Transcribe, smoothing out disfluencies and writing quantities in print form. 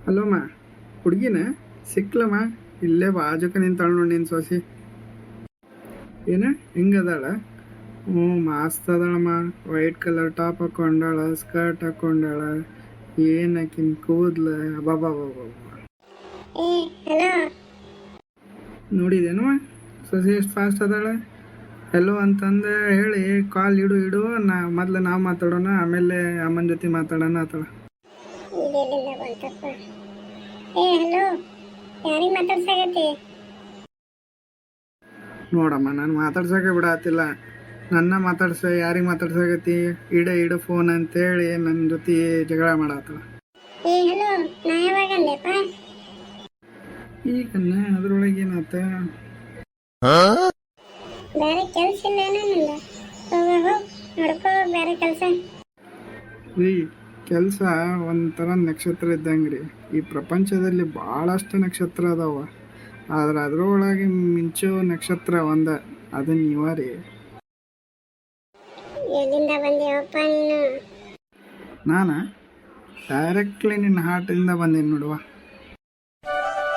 ಅಲ್ಲೋಮ್ಮ, ಹುಡುಗಿನ ಸಿಕ್ಲಮ್ಮ, ಇಲ್ಲೇ ಬಾಜುಕ ನಿಂತಾಳ ನೋಡಿ ನಿನ್ನ ಸೊಸಿ. ಏನ ಹಿಂಗದಾಳ? ಹ್ಞೂ, ಮಸ್ತ್ ಅದಾಳಮ್ಮ. ವೈಟ್ ಕಲರ್ ಟಾಪ್ ಹಾಕೊಂಡಾಳ, ಸ್ಕರ್ಟ್ ಹಾಕೊಂಡಾಳ. ಏನಕಿನ್ ಕೂದ್ಲ ಅಬ್ಬಬ್ಬಬ್ಬ. ನೋಡಿದೇನು ಸೊಸಿ ಎಷ್ಟು ಫಾಸ್ಟ್ ಅದಾಳ? ಹೆಲೋ ಅಂತಂದು ಹೇಳಿ ಕಾಲ್ ಇಡು ಮೊದ್ಲು ನಾವು ಮಾತಾಡೋಣ, ಆಮೇಲೆ ಅಮ್ಮನ ಜೊತೆ ಮಾತಾಡೋಣ ಆತಳ. ನೋಡಮ್ಮ, ನಾನು ಮಾತಾಡ್ಸಕ್ಕೆ ಬಿಡತ್ತಿಲ್ಲ. ನನ್ನ ಮಾತಾಡ್ಸ ಯಾರಿಗೆ ಮಾತಾಡ್ಸಾಕತ್ತಿ? ಇಡ ಫೋನ್ ಅಂತೇಳಿ ನನ್ನ ಜೊತೆ ಜಗಳ ಮಾಡತ್ತಳ. ಈಗ ಅದ್ರೊಳಗೆ ಏನಾತ? ಬೇರೆ ಕೆಲಸ ಇಲ್ಲ, ಬೇರೆ ಕೆಲಸ. ರೀ, ಕೆಲಸ ಒಂಥರ ನಕ್ಷತ್ರ ಇದ್ದಂಗೆ ರೀ. ಈ ಪ್ರಪಂಚದಲ್ಲಿ ಭಾಳಷ್ಟು ನಕ್ಷತ್ರ ಅದಾವ, ಆದ್ರೆ ಅದ್ರೊಳಗೆ ಮಿಂಚೋ ನಕ್ಷತ್ರ ಒಂದ, ಅದು ನೀವ ರೀ. ಎಲ್ಲಿಂದ ಬಂದಿವಪ್ಪ ನೀನು? ನಾನು ಡೈರೆಕ್ಟ್ಲಿ ನಿನ್ನ ಹಾರ್ಟಿಂದ ಬಂದೀನಿ ನೋಡುವ.